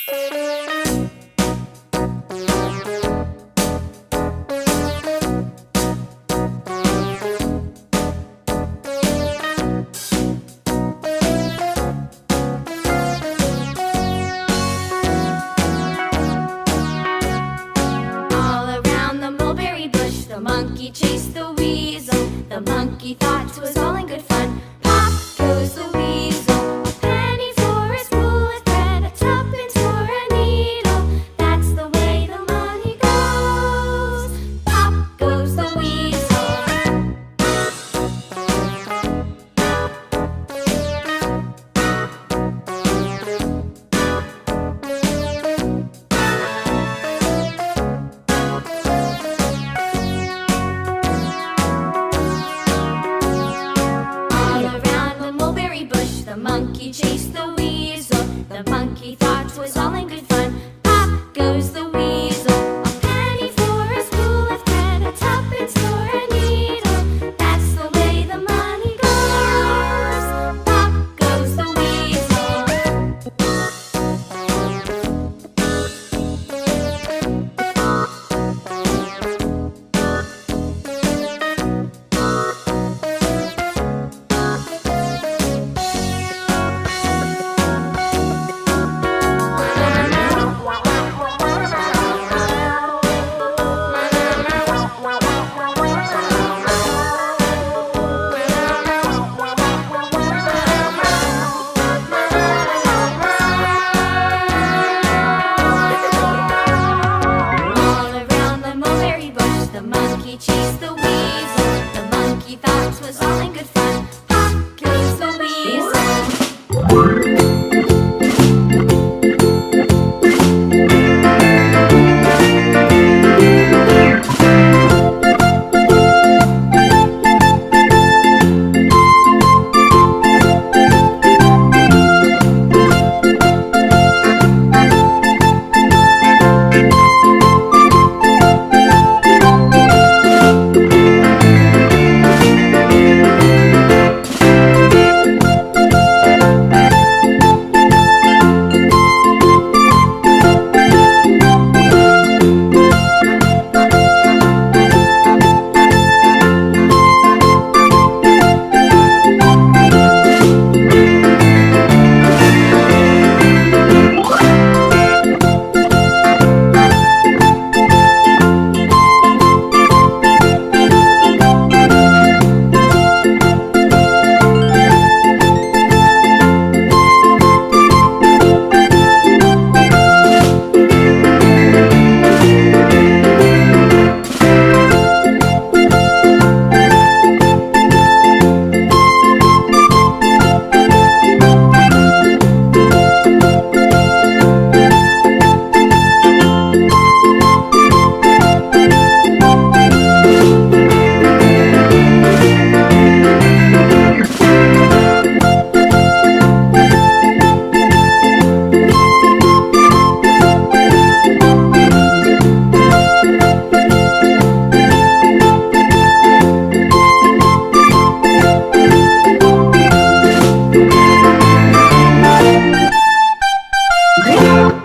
The monkey chased the weasel. The monkey thought 'twas all in good fun. Pop goes the weasel. A penny for a spool of thread, a tuppence for a needle. That's the way the money goes. Pop goes the weasel. The monkey chased the weasel. The monkey thought 'twas all in good fun. Pop goes the weasel. A penny for a spool of thread, a tuppence for a needle. That's the way the money goes. Pop goes the weasel. The monkey chased the weasel. The monkey thought 'twas all in good fun. Pop goes the weasel. Yeah.